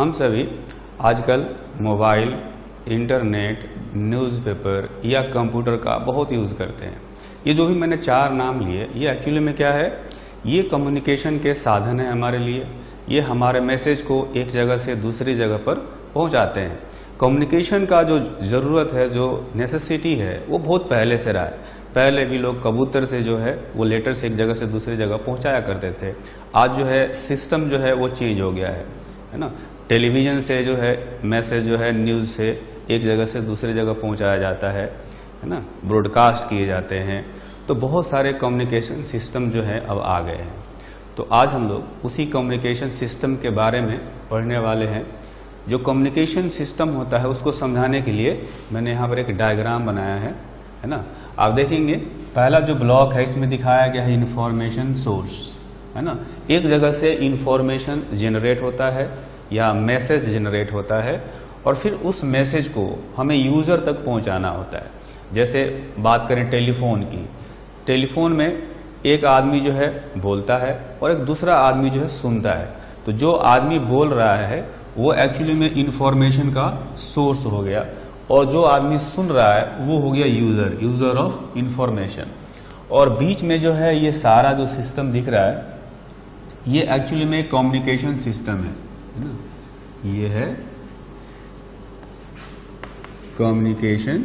हम सभी आजकल मोबाइल, इंटरनेट, न्यूज़पेपर या कंप्यूटर का बहुत यूज़ करते हैं। ये जो भी मैंने 4 नाम लिए, ये एक्चुअली में क्या है, ये कम्युनिकेशन के साधन है हमारे लिए। ये हमारे मैसेज को एक जगह से दूसरी जगह पर पहुंचाते हैं। कम्युनिकेशन का जो ज़रूरत है, जो नेसेसिटी है, वो बहुत पहले से रहा है। पहले भी लोग कबूतर से जो है वो लेटर से एक जगह से दूसरी जगह पहुंचाया करते थे। आज जो है सिस्टम जो है वो चेंज हो गया है ना। टेलीविज़न से जो है मैसेज जो है न्यूज़ से एक जगह से दूसरी जगह पहुंचाया जाता है ना, ब्रॉडकास्ट किए जाते हैं। तो बहुत सारे कम्युनिकेशन सिस्टम जो है अब आ गए हैं। तो आज हम लोग उसी कम्युनिकेशन सिस्टम के बारे में पढ़ने वाले हैं। जो कम्युनिकेशन सिस्टम होता है उसको समझाने के लिए मैंने यहाँ पर एक डायग्राम बनाया है ना। आप देखेंगे पहला जो ब्लॉक है इसमें दिखाया गया है इंफॉर्मेशन सोर्स, है ना। एक जगह से इंफॉर्मेशन जनरेट होता है या मैसेज जनरेट होता है और फिर उस मैसेज को हमें यूज़र तक पहुंचाना होता है। जैसे बात करें टेलीफोन की, टेलीफोन में एक आदमी जो है बोलता है और एक दूसरा आदमी जो है सुनता है। तो जो आदमी बोल रहा है वो एक्चुअली में इंफॉर्मेशन का सोर्स हो गया और जो आदमी सुन रहा है वो हो गया यूजर ऑफ इंफॉर्मेशन। और बीच में जो है ये सारा जो सिस्टम दिख रहा है ये एक्चुअली में कम्युनिकेशन सिस्टम है ना। ये है कम्युनिकेशन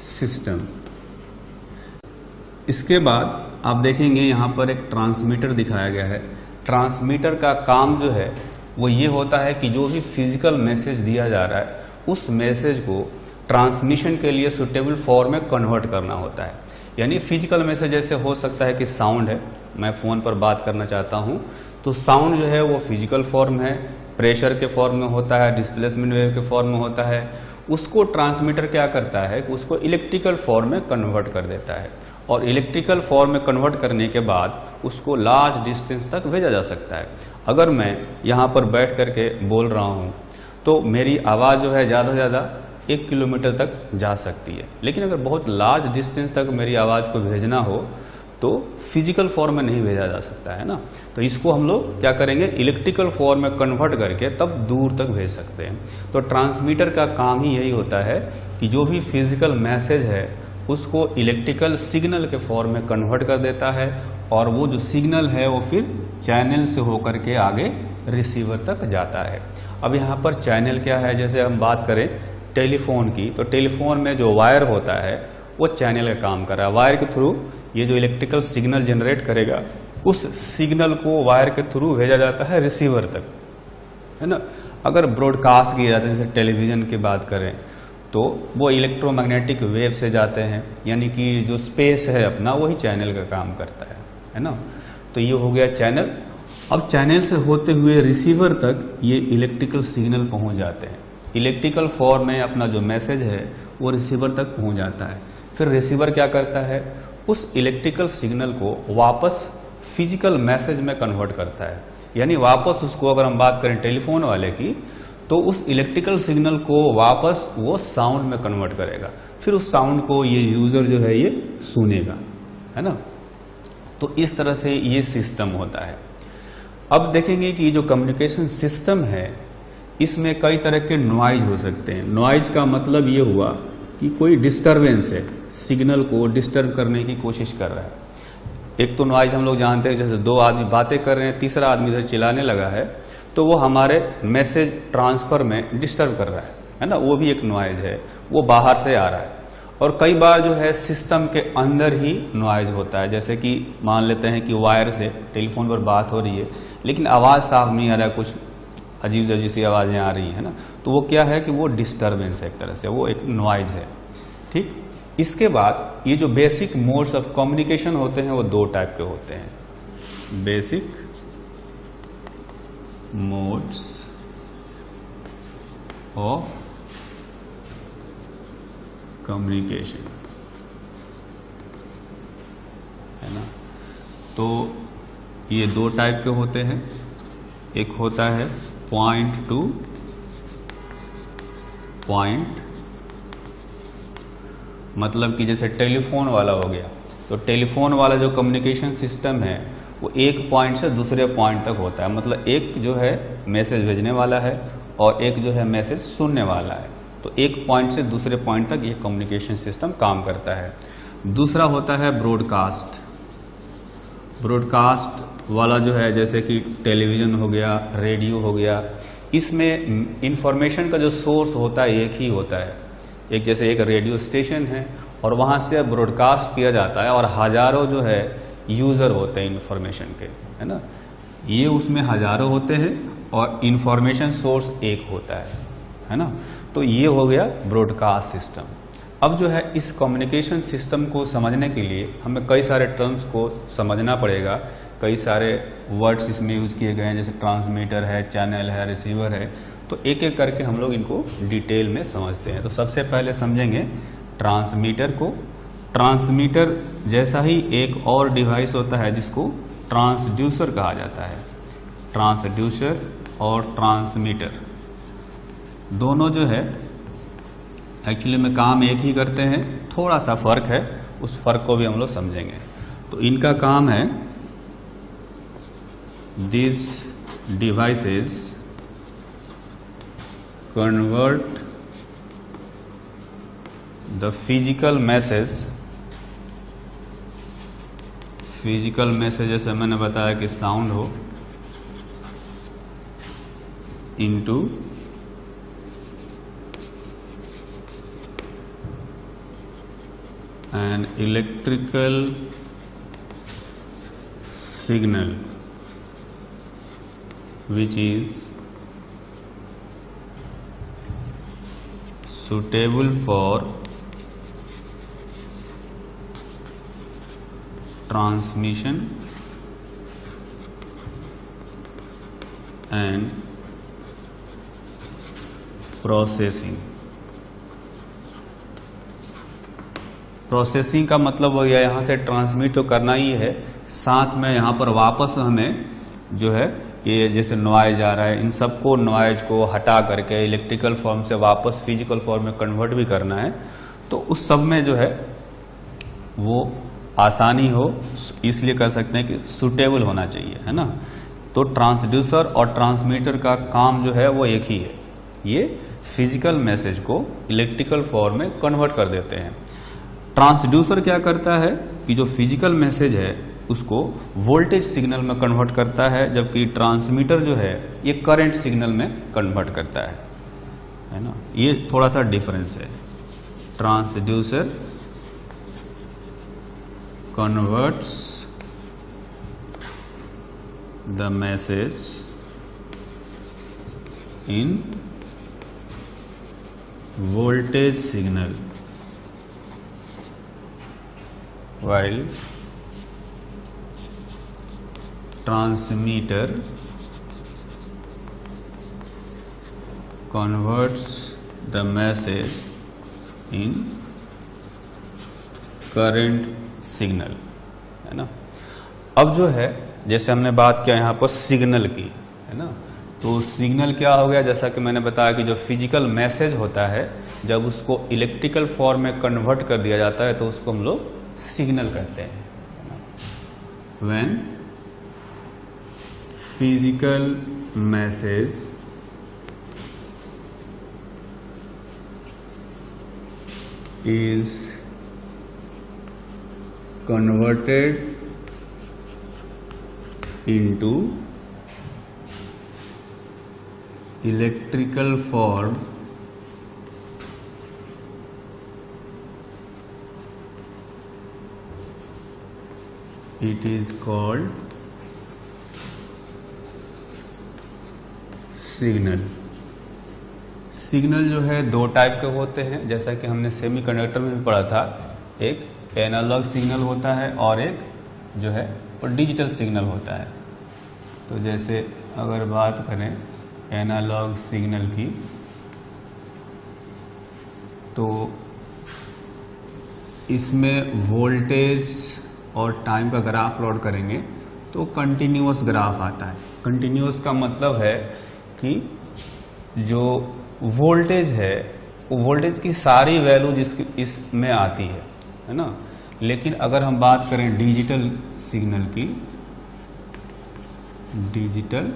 सिस्टम। इसके बाद आप देखेंगे यहाँ पर एक ट्रांसमीटर दिखाया गया है। ट्रांसमीटर का काम जो है वो ये होता है कि जो भी फिजिकल मैसेज दिया जा रहा है उस मैसेज को ट्रांसमिशन के लिए सुटेबल फॉर्म में कन्वर्ट करना होता है। यानी फिजिकल मैसेज जैसे हो सकता है कि साउंड है, मैं फ़ोन पर बात करना चाहता हूँ तो साउंड जो है वो फिजिकल फॉर्म है, प्रेशर के फॉर्म में होता है, डिस्प्लेसमेंट वेव के फॉर्म में होता है। उसको ट्रांसमीटर क्या करता है कि उसको इलेक्ट्रिकल फॉर्म में कन्वर्ट कर देता है और इलेक्ट्रिकल फॉर्म में कन्वर्ट करने के बाद उसको लार्ज डिस्टेंस तक भेजा जा सकता है। अगर मैं यहाँ पर बैठ करके बोल रहा हूँ तो मेरी आवाज़ जो है ज़्यादा से ज़्यादा 1 किलोमीटर तक जा सकती है। लेकिन अगर बहुत लार्ज डिस्टेंस तक मेरी आवाज़ को भेजना हो तो फिजिकल फॉर्म में नहीं भेजा जा सकता है ना। तो इसको हम लोग क्या करेंगे, इलेक्ट्रिकल फॉर्म में कन्वर्ट करके तब दूर तक भेज सकते हैं। तो ट्रांसमीटर का काम ही यही होता है कि जो भी फिजिकल मैसेज है उसको इलेक्ट्रिकल सिग्नल के फॉर्म में कन्वर्ट कर देता है और वो जो सिग्नल है वो फिर चैनल से होकर के आगे रिसीवर तक जाता है। अब यहाँ पर चैनल क्या है, जैसे हम बात करें टेलीफोन की, तो टेलीफोन में जो वायर होता है वो चैनल का काम कर रहा है। वायर के थ्रू ये जो इलेक्ट्रिकल सिग्नल जनरेट करेगा उस सिग्नल को वायर के थ्रू भेजा जाता है रिसीवर तक, है ना। अगर ब्रॉडकास्ट किया जाता है जैसे टेलीविज़न की बात करें तो वो इलेक्ट्रोमैग्नेटिक वेव से जाते हैं, यानी कि जो स्पेस है अपना वही चैनल का काम करता है ना। तो ये हो गया चैनल। अब चैनल से होते हुए रिसीवर तक ये इलेक्ट्रिकल सिग्नल पहुंच जाते हैं। इलेक्ट्रिकल फॉर्म में अपना जो मैसेज है वो रिसीवर तक पहुंच जाता है। फिर रिसीवर क्या करता है, उस इलेक्ट्रिकल सिग्नल को वापस फिजिकल मैसेज में कन्वर्ट करता है। यानी वापस उसको, अगर हम बात करें टेलीफोन वाले की, तो उस इलेक्ट्रिकल सिग्नल को वापस वो साउंड में कन्वर्ट करेगा। फिर उस साउंड को ये यूजर जो है ये सुनेगा, है ना। तो इस तरह से ये सिस्टम होता है। अब देखेंगे कि जो कम्युनिकेशन सिस्टम है इसमें कई तरह के नॉइज हो सकते हैं। नॉइज का मतलब ये हुआ कि कोई डिस्टरबेंस है, सिग्नल को डिस्टर्ब करने की कोशिश कर रहा है। एक तो नॉइज हम लोग जानते हैं, जैसे 2 आदमी बातें कर रहे हैं, तीसरा आदमी इधर चिल्लाने लगा है तो वो हमारे मैसेज ट्रांसफर में डिस्टर्ब कर रहा है ना। वो भी एक नॉइज है, वो बाहर से आ रहा है। और कई बार जो है सिस्टम के अंदर ही नॉइज होता है, जैसे कि मान लेते हैं कि वायर से टेलीफोन पर बात हो रही है लेकिन आवाज़ साफ नहीं आ रहा है, कुछ अजीब अजीब सी आवाज़ें आ रही है ना। तो वो क्या है कि वो डिस्टर्बेंस है, एक तरह से वो एक नॉइज है, ठीक। इसके बाद ये जो बेसिक मोड्स ऑफ कम्युनिकेशन होते हैं वो 2 टाइप के होते हैं। बेसिक मोड्स ऑफ कम्युनिकेशन, है ना। तो ये 2 टाइप के होते हैं। एक होता है पॉइंट टू पॉइंट, मतलब कि जैसे टेलीफोन वाला हो गया, तो टेलीफोन वाला जो कम्युनिकेशन सिस्टम है वो एक पॉइंट से दूसरे पॉइंट तक होता है, मतलब एक जो है मैसेज भेजने वाला है और एक जो है मैसेज सुनने वाला है। तो एक पॉइंट से दूसरे पॉइंट तक ये कम्युनिकेशन सिस्टम काम करता है। दूसरा होता है ब्रॉडकास्ट। ब्रॉडकास्ट वाला जो है जैसे कि टेलीविज़न हो गया, रेडियो हो गया, इसमें इंफॉर्मेशन का जो सोर्स होता है एक ही होता है। एक जैसे एक रेडियो स्टेशन है और वहाँ से ब्रॉडकास्ट किया जाता है और हजारों जो है यूज़र होते हैं इंफॉर्मेशन के, है ना। ये उसमें हजारों होते हैं और इंफॉर्मेशन सोर्स एक होता है ना। तो ये हो गया ब्रॉडकास्ट सिस्टम। अब जो है इस कम्युनिकेशन सिस्टम को समझने के लिए हमें कई सारे टर्म्स को समझना पड़ेगा, कई सारे वर्ड्स इसमें यूज किए गए हैं, जैसे ट्रांसमीटर है, चैनल है, रिसीवर है। तो एक एक करके हम लोग इनको डिटेल में समझते हैं। तो सबसे पहले समझेंगे ट्रांसमीटर को। ट्रांसमीटर जैसा ही एक और डिवाइस होता है जिसको ट्रांसड्यूसर कहा जाता है। ट्रांसड्यूसर और ट्रांसमीटर दोनों जो है एक्चुअली में काम एक ही करते हैं, थोड़ा सा फर्क है, उस फर्क को भी हम लोग समझेंगे। तो इनका काम है this devices convert the physical message जैसे मैंने बताया कि साउंड हो into an electrical signal which is suitable for transmission and processing। Processing का मतलब हो गया यहाँ से ट्रांसमिट तो करना ही है, साथ में यहाँ पर वापस हमें जो है ये जैसे नॉइज आ रहा है, इन सबको नॉइज को हटा करके इलेक्ट्रिकल फॉर्म से वापस फिजिकल फॉर्म में कन्वर्ट भी करना है। तो उस सब में जो है वो आसानी हो, इसलिए कह सकते हैं कि सूटेबल होना चाहिए, है ना। तो ट्रांसड्यूसर और ट्रांसमीटर का काम जो है वो एक ही है, ये फिजिकल मैसेज को इलेक्ट्रिकल फॉर्म में कन्वर्ट कर देते हैं। ट्रांसड्यूसर क्या करता है कि जो फिजिकल मैसेज है उसको वोल्टेज सिग्नल में कन्वर्ट करता है, जबकि ट्रांसमीटर जो है ये करंट सिग्नल में कन्वर्ट करता है ना। ये थोड़ा सा डिफरेंस है। Transducer converts the message in voltage signal while transmitter converts the message in current signal, है ना। अब जो है जैसे हमने बात किया यहाँ पर सिग्नल की, है ना। तो सिग्नल क्या हो गया, जैसा कि मैंने बताया कि जो फिजिकल मैसेज होता है जब उसको इलेक्ट्रिकल फॉर्म में कन्वर्ट कर दिया जाता है तो उसको हम लोग सिग्नल कहते हैं। When physical message is converted into electrical form it is called signal. Signal जो है दो टाइप के होते हैं, जैसा कि हमने सेमीकंडक्टर में भी पढ़ा था। एक एनालॉग सिग्नल होता है और एक जो है वो डिजिटल सिग्नल होता है। तो जैसे अगर बात करें एनालॉग सिग्नल की, तो इसमें वोल्टेज और टाइम का ग्राफ प्लॉट करेंगे तो कंटिन्यूअस ग्राफ आता है। कंटिन्यूअस का मतलब है कि जो वोल्टेज है वो वोल्टेज की सारी वैल्यू जिसकी इसमें आती है ना। लेकिन अगर हम बात करें डिजिटल सिग्नल की, डिजिटल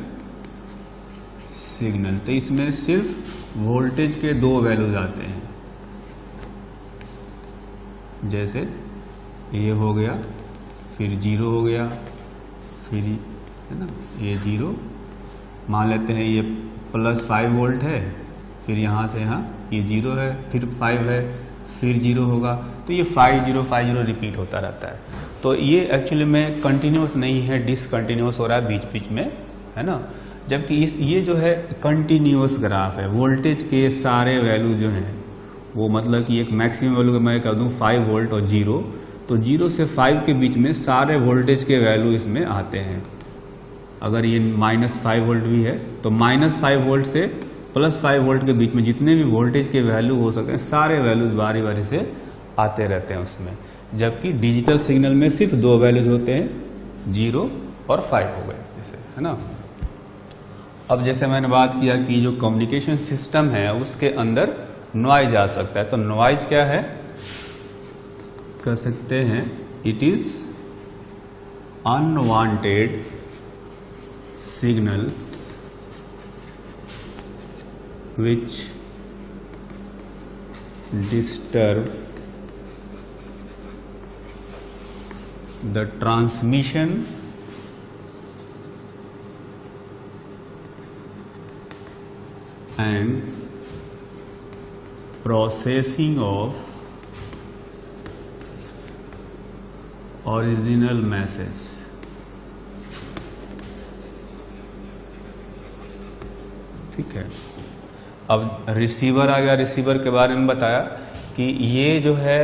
सिग्नल, तो इसमें सिर्फ वोल्टेज के 2 वैल्यूज आते हैं। जैसे ये हो गया, फिर 0 हो गया, फिर है ना ये 0, मान लेते हैं ये +5 वोल्ट है, फिर यहाँ से यहाँ ये 0 है, फिर 5 है, फिर 0 होगा, तो ये 5 0 5 0 रिपीट होता रहता है। तो ये एक्चुअली में कंटिन्यूस नहीं है, डिसकंटिन्यूस हो रहा है बीच बीच में, है ना। जबकि ये जो है कंटिन्यूस ग्राफ है, वोल्टेज के सारे वैल्यू जो हैं वो मतलब कि एक मैक्सिमम वैल्यू मैं कह दूं 5 वोल्ट और 0, तो 0 से 5 के बीच में सारे वोल्टेज के वैल्यू इसमें आते हैं। अगर ये -5 वोल्ट भी है तो -5 वोल्ट से +5 वोल्ट के बीच में जितने भी वोल्टेज के वैल्यू हो सके सारे वैल्यूज बारी बारी से आते रहते हैं उसमें। जबकि डिजिटल सिग्नल में सिर्फ 2 वैल्यूज होते हैं, 0 और 5 हो गए जैसे, है ना। अब जैसे मैंने बात किया कि जो कम्युनिकेशन सिस्टम है उसके अंदर नॉइज आ सकता है, तो नॉइज क्या है, कह सकते हैं it is unwanted signals which disturb the transmission and processing of original message। ठीक है, अब रिसीवर आ गया। रिसीवर के बारे में बताया कि ये जो है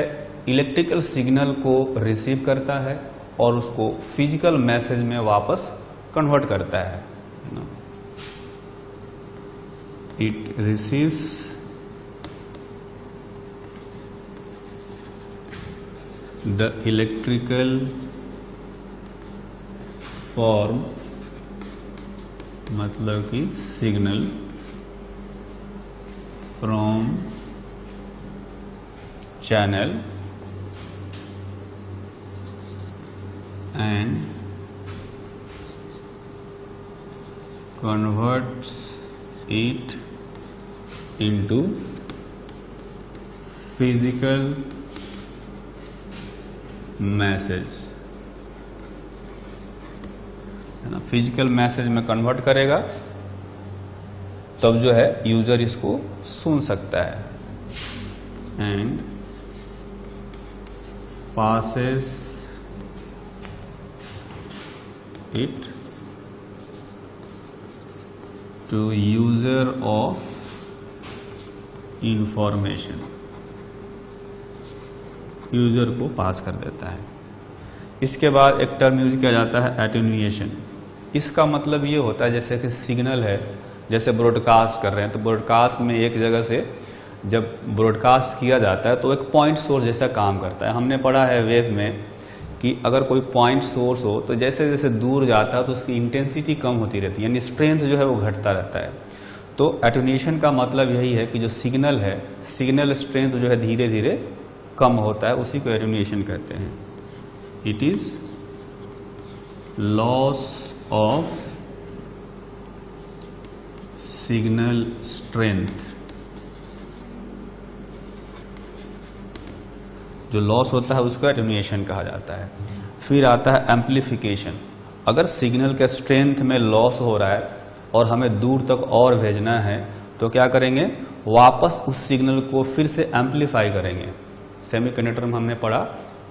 इलेक्ट्रिकल सिग्नल को रिसीव करता है और उसको फिजिकल मैसेज में वापस कन्वर्ट करता है। It receives the electrical form, मतलब कि signal from channel and converts it into physical message, है ना। फिजिकल मैसेज में कन्वर्ट करेगा तब जो है यूजर इसको सुन सकता है। And passes it to user of information, user को पास कर देता है। इसके बाद एक टर्म यूज किया जाता है एटेन्यूएशन। इसका मतलब ये होता है जैसे कि सिग्नल है, जैसे ब्रॉडकास्ट कर रहे हैं तो ब्रॉडकास्ट में एक जगह से जब ब्रॉडकास्ट किया जाता है तो एक पॉइंट सोर्स जैसा काम करता है। हमने पढ़ा है वेव में कि अगर कोई पॉइंट सोर्स हो तो जैसे जैसे दूर जाता है तो उसकी इंटेंसिटी कम होती रहती है, यानी स्ट्रेंथ जो है वो घटता रहता है। तो एटेन्यूएशन का मतलब यही है कि जो सिग्नल है, सिग्नल स्ट्रेंथ जो है धीरे धीरे कम होता है, उसी को एटेन्यूएशन कहते हैं। It is loss of signal strength. जो लॉस होता है उसको एटेन्यूएशन कहा जाता है। फिर आता है एम्प्लीफिकेशन। अगर सिग्नल के स्ट्रेंथ में लॉस हो रहा है और हमें दूर तक और भेजना है तो क्या करेंगे, वापस उस सिग्नल को फिर से एम्प्लीफाई करेंगे। सेमीकंडक्टर में हमने पढ़ा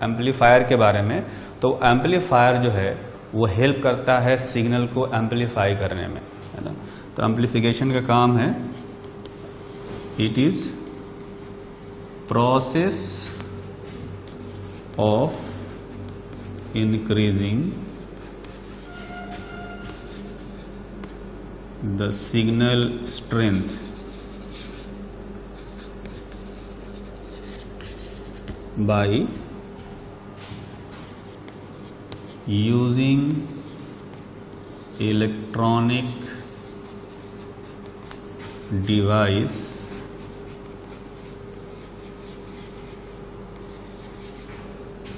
एम्पलीफायर के बारे में, तो एम्पलीफायर जो है वो हेल्प करता है सिग्नल को एम्पलीफाई करने में, है ना। तो एम्पलीफिकेशन का काम है, it is process of increasing the signal strength by using electronic device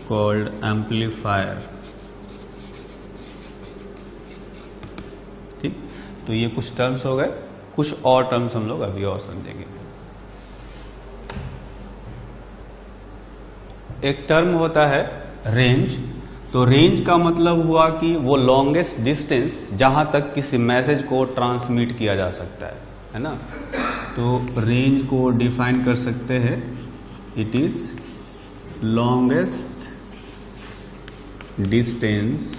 called amplifier. ठीक, तो ये कुछ टर्म्स हो गए, कुछ और टर्म्स हम लोग अभी और समझेंगे। एक टर्म होता है रेंज। तो रेंज का मतलब हुआ कि वो लॉन्गेस्ट डिस्टेंस जहां तक किसी मैसेज को ट्रांसमिट किया जा सकता है ना। तो रेंज को डिफाइन कर सकते हैं, it is longest distance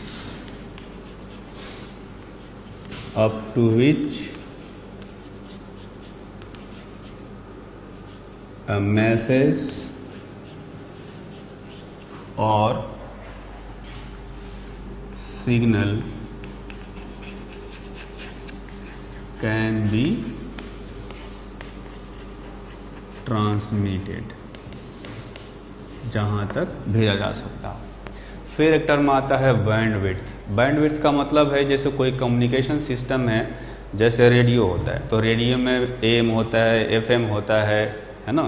up to which a message or signal can be transmitted, जहां तक भेजा जा सकता है। फिर एक टर्म आता है बैंडविड्थ। बैंडविड्थ का मतलब है जैसे कोई कम्युनिकेशन सिस्टम है, जैसे रेडियो होता है, तो रेडियो में AM होता है, FM होता है ना।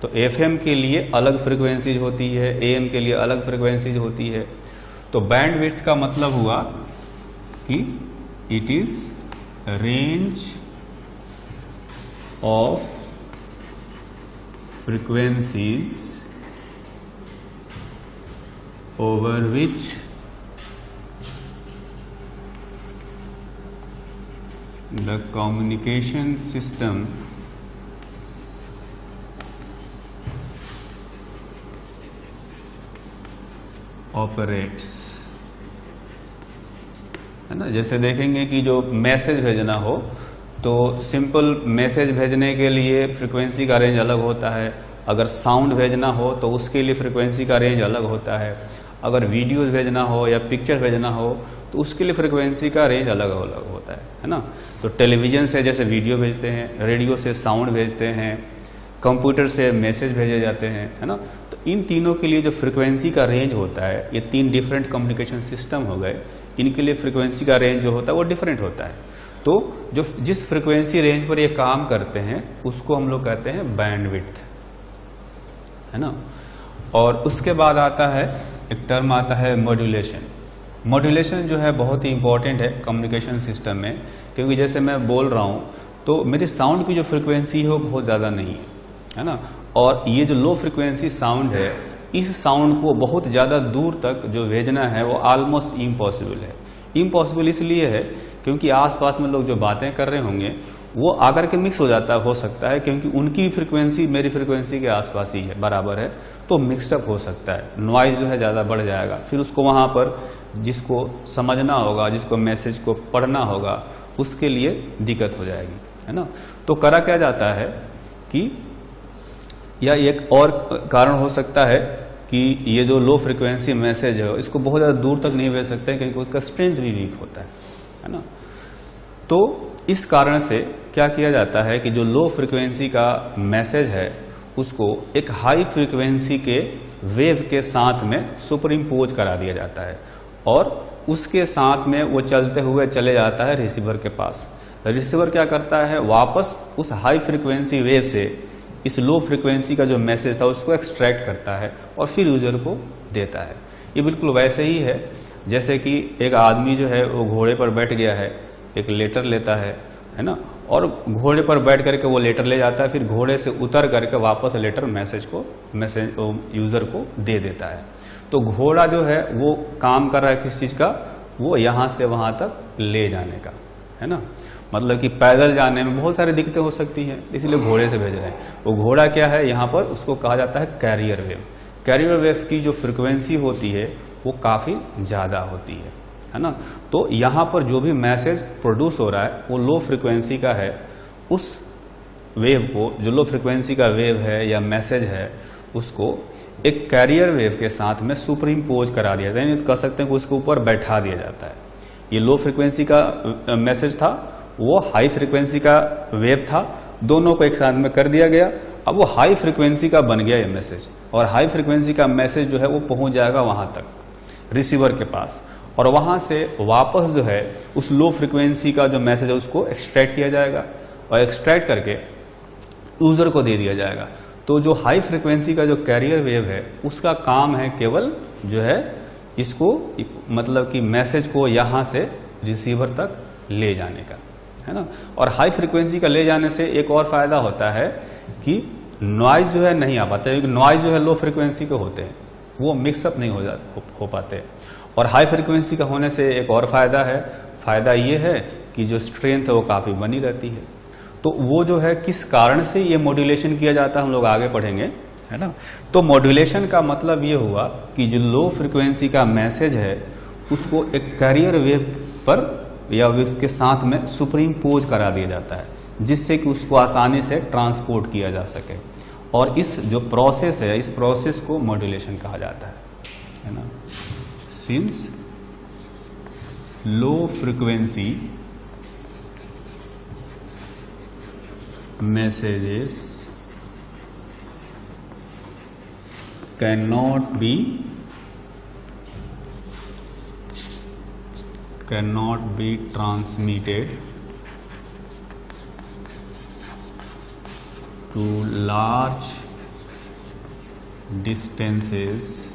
तो FM के लिए अलग फ्रीक्वेंसीज होती है, AM के लिए अलग फ्रीक्वेंसीज होती है। तो बैंडविड्थ का मतलब हुआ कि it is range of frequencies over which the communication system operates, है ना। जैसे देखेंगे कि जो मैसेज भेजना हो तो सिंपल मैसेज भेजने के लिए फ्रीक्वेंसी का रेंज अलग होता है, अगर साउंड भेजना हो तो उसके लिए फ्रीक्वेंसी का रेंज अलग होता है, अगर वीडियोस भेजना हो या पिक्चर भेजना हो तो उसके लिए फ्रीक्वेंसी का रेंज अलग अलग होता है ना। तो टेलीविजन से जैसे वीडियो भेजते हैं, रेडियो से साउंड भेजते हैं, कंप्यूटर से मैसेज भेजे जाते हैं, है ना। तो इन तीनों के लिए जो फ्रीक्वेंसी का रेंज होता है, ये तीन डिफरेंट कम्युनिकेशन सिस्टम हो गए, इनके लिए फ्रीक्वेंसी का रेंज जो होता है वो डिफरेंट होता है। तो जो जिस फ्रीक्वेंसी रेंज पर ये काम करते हैं उसको हम लोग कहते हैं बैंडविड्थ, है ना। और उसके बाद आता है एक टर्म आता है मॉड्यूलेशन। मॉड्यूलेशन जो है बहुत ही इंपॉर्टेंट है कम्युनिकेशन सिस्टम में, क्योंकि जैसे मैं बोल रहा हूँ तो मेरी साउंड की जो फ्रीक्वेंसी है वो बहुत ज़्यादा नहीं है ना। और ये जो लो फ्रीक्वेंसी साउंड है, इस साउंड को बहुत ज़्यादा दूर तक जो भेजना है वो ऑलमोस्ट इम्पॉसिबल है। इम्पॉसिबल इसलिए है क्योंकि आसपास में लोग जो बातें कर रहे होंगे वो आकर के मिक्स हो सकता है, क्योंकि उनकी फ्रीक्वेंसी मेरी फ्रीक्वेंसी के आसपास ही है, बराबर है, तो मिक्सअप हो सकता है, नॉइज जो है ज़्यादा बढ़ जाएगा। फिर उसको वहाँ पर जिसको समझना होगा, जिसको मैसेज को पढ़ना होगा, उसके लिए दिक्कत हो जाएगी, है ना। तो करा क्या जाता है कि या एक और कारण हो सकता है कि ये जो लो फ्रीक्वेंसी मैसेज है इसको बहुत ज़्यादा दूर तक नहीं भेज सकते, क्योंकि उसका स्ट्रेंथ भी वीक होता है ना। तो इस कारण से क्या किया जाता है कि जो लो फ्रीक्वेंसी का मैसेज है उसको एक हाई फ्रीक्वेंसी के वेव के साथ में सुपर इम्पोज करा दिया जाता है, और उसके साथ में वो चलते हुए चले जाता है रिसीवर के पास। रिसीवर क्या करता है, वापस उस हाई फ्रीक्वेंसी वेव से इस लो फ्रीक्वेंसी का जो मैसेज था उसको एक्सट्रैक्ट करता है और फिर यूजर को देता है। ये बिल्कुल वैसे ही है जैसे कि एक आदमी जो है वो घोड़े पर बैठ गया है, एक लेटर लेता है ना, और घोड़े पर बैठ करके वो लेटर ले जाता है, फिर घोड़े से उतर करके वापस लेटर मैसेज यूजर को दे देता है। तो घोड़ा जो है वो काम कर रहा है किस चीज का, वो यहां से वहां तक ले जाने का, है ना। मतलब कि पैदल जाने में बहुत सारी दिक्कतें हो सकती हैं, इसलिए घोड़े से भेज रहे हैं। वो घोड़ा क्या है, यहाँ पर उसको कहा जाता है कैरियर वेव। कैरियर वेव की जो फ्रिक्वेंसी होती है वो काफी ज्यादा होती है ना। तो यहाँ पर जो भी मैसेज प्रोड्यूस हो रहा है वो लो फ्रिक्वेंसी का है, उस वेव को, जो लो फ्रिक्वेंसी का वेव है या मैसेज है, उसको एक कैरियर वेव के साथ में सुपर इम्पोज करा दिया जाता है, कह सकते हैं कि उसके ऊपर बैठा दिया जाता है। ये लो फ्रिक्वेंसी का मैसेज था, वो हाई फ्रिक्वेंसी का वेव था, दोनों को एक साथ में कर दिया गया। अब वो हाई फ्रिक्वेंसी का बन गया ये मैसेज, और हाई फ्रिक्वेंसी का मैसेज जो है वो पहुंच जाएगा वहां तक रिसीवर के पास, और वहां से वापस जो है उस लो फ्रिक्वेंसी का जो मैसेज है उसको एक्सट्रैक्ट किया जाएगा, और एक्सट्रैक्ट करके यूजर को दे दिया जाएगा। तो जो हाई फ्रिक्वेंसी का जो कैरियर वेव है उसका काम है केवल जो है इसको मतलब कि मैसेज को यहाँ से रिसीवर तक ले जाने का, है ना। और हाई फ्रिक्वेंसी का ले जाने से एक और फायदा होता है कि नॉइज जो है नहीं आ पाता, क्योंकि नॉइज जो है लो फ्रिक्वेंसी के होते हैं, वो मिक्सअप नहीं हो पाते। और हाई फ्रिक्वेंसी का होने से एक और फायदा है, फायदा ये है कि जो स्ट्रेंथ है वो काफी बनी रहती है। तो वो जो है किस कारण से ये मॉड्यूलेशन किया जाता है हम लोग आगे पढ़ेंगे, है ना। तो मॉड्यूलेशन का मतलब ये हुआ कि जो लो फ्रिक्वेंसी का मैसेज है उसको एक कैरियर वेव पर या उसके साथ में सुप्रीम पोज करा दिया जाता है, जिससे कि उसको आसानी से ट्रांसपोर्ट किया जा सके। और इस जो प्रोसेस है, इस प्रोसेस को मॉड्यूलेशन कहा जाता है ना। Since low frequency messages cannot be transmitted to large distances,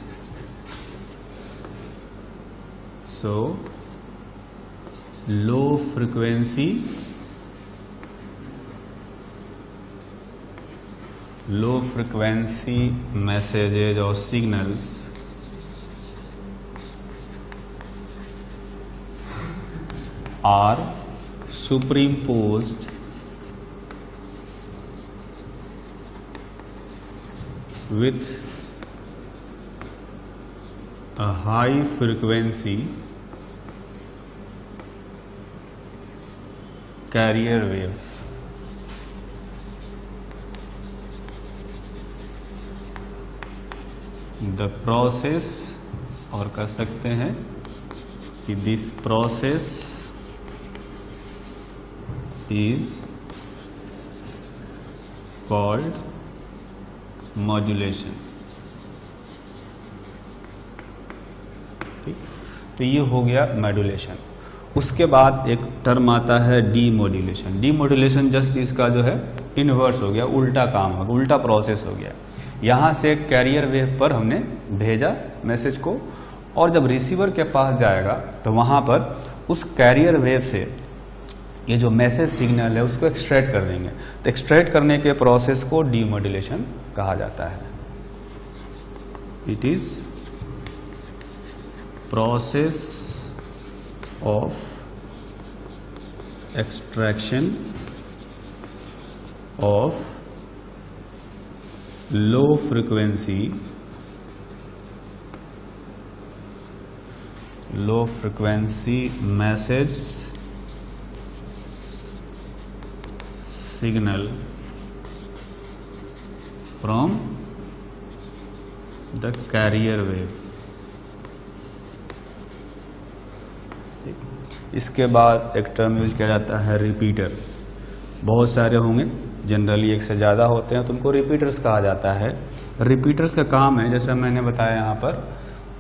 so low frequency messages or signals are superimposed with a high frequency carrier wave. The process, और कर सकते हैं कि this process is called modulation. ठीक, तो ये हो गया मॉड्यूलेशन। उसके बाद एक टर्म आता है डीमॉड्यूलेशन। डीमॉड्यूलेशन जस्ट इसका जो है इनवर्स हो गया, उल्टा काम हो गया, उल्टा प्रोसेस हो गया। यहां से कैरियर वेव पर हमने भेजा मैसेज को, और जब रिसीवर के पास जाएगा तो वहां पर उस कैरियर वेव से ये जो मैसेज सिग्नल है उसको एक्सट्रैक्ट कर देंगे। तो एक्सट्रैक्ट करने के प्रोसेस को डीमॉड्यूलेशन कहा जाता है। It is process of extraction of low frequency message signal from the carrier wave। इसके बाद एक टर्म यूज किया जाता है रिपीटर। बहुत सारे होंगे, जनरली एक से ज़्यादा होते हैं तो उनको रिपीटर्स कहा जाता है। रिपीटर्स का काम है, जैसा मैंने बताया यहाँ पर,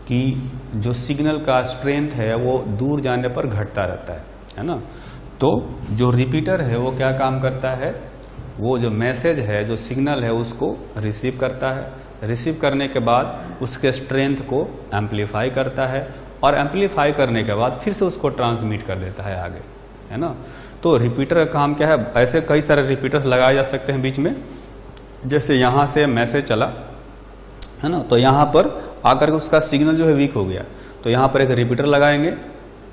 कि जो सिग्नल का स्ट्रेंथ है वो दूर जाने पर घटता रहता है ना। तो जो रिपीटर है वो क्या काम करता है, वो जो मैसेज है, जो सिग्नल है, उसको रिसीव करता है। रिसीव करने के बाद उसके स्ट्रेंथ को एम्पलीफाई करता है, और एम्पलीफाई करने के बाद फिर से उसको ट्रांसमिट कर देता है आगे, है ना। तो रिपीटर का काम क्या है, ऐसे कई सारे रिपीटर्स लगाए जा सकते हैं बीच में। जैसे यहां से मैसेज चला, है ना, तो यहां पर आकर के उसका सिग्नल जो है वीक हो गया, तो यहां पर एक रिपीटर लगाएंगे,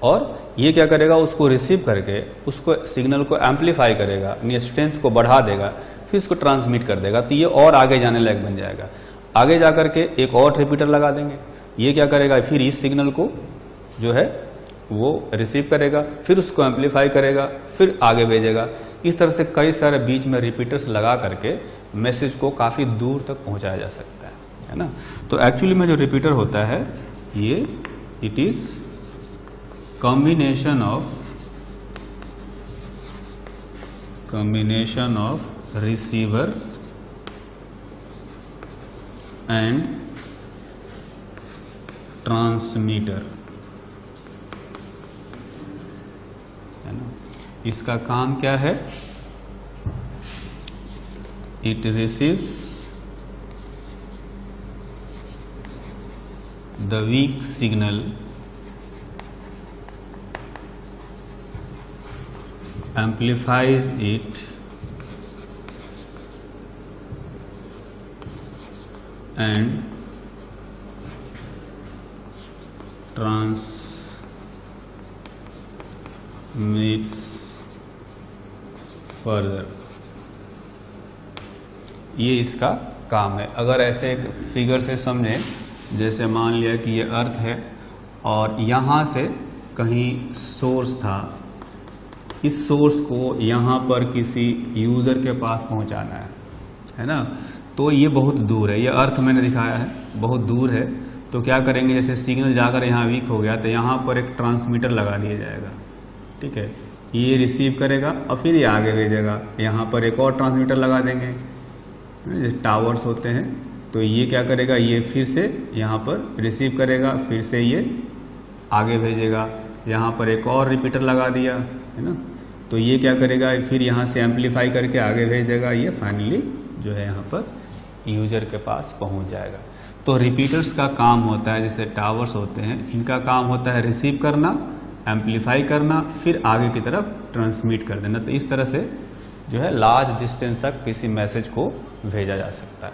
और ये क्या करेगा, उसको रिसीव करके उसको सिग्नल को एम्पलीफाई करेगा, यानी स्ट्रेंथ को बढ़ा देगा, फिर उसको ट्रांसमिट कर देगा। तो ये और आगे जाने लायक बन जाएगा। आगे जाकर के एक और रिपीटर लगा देंगे, ये क्या करेगा, फिर इस सिग्नल को जो है वो रिसीव करेगा, फिर उसको एम्पलीफाई करेगा, फिर आगे भेजेगा। इस तरह से कई सारे बीच में रिपीटर्स लगा करके मैसेज को काफी दूर तक पहुंचाया जा सकता है ना। तो एक्चुअली में जो रिपीटर होता है ये it is combination of receiver and transmitter, है ना। इसका काम क्या है, it receives the weak signal amplifies it and transmits further। ये इसका काम है। अगर ऐसे एक फिगर से समझें, जैसे मान लिया कि ये अर्थ है और यहाँ से कहीं सोर्स था, इस सोर्स को यहाँ पर किसी यूज़र के पास पहुँचाना है ना, तो ये बहुत दूर है। ये अर्थ मैंने दिखाया है, बहुत दूर है। तो क्या करेंगे, जैसे सिग्नल जाकर यहाँ वीक हो गया तो यहाँ पर एक ट्रांसमीटर लगा दिया जाएगा, ठीक है। ये रिसीव करेगा और फिर ये आगे भेजेगा। यहाँ पर एक और ट्रांसमीटर लगा देंगे, जैसे टावर्स होते हैं, तो ये क्या करेगा, ये फिर से यहाँ पर रिसीव करेगा, फिर से ये आगे भेजेगा। यहाँ पर एक और रिपीटर लगा दिया है ना, तो ये क्या करेगा, फिर यहाँ से एम्पलीफाई करके आगे भेज देगा। ये फाइनली जो है यहाँ पर यूजर के पास पहुँच जाएगा। तो रिपीटर्स का काम होता है, जैसे टावर्स होते हैं, इनका काम होता है रिसीव करना, एम्पलीफाई करना, फिर आगे की तरफ ट्रांसमिट कर देना। तो इस तरह से जो है लार्ज डिस्टेंस तक किसी मैसेज को भेजा जा सकता है।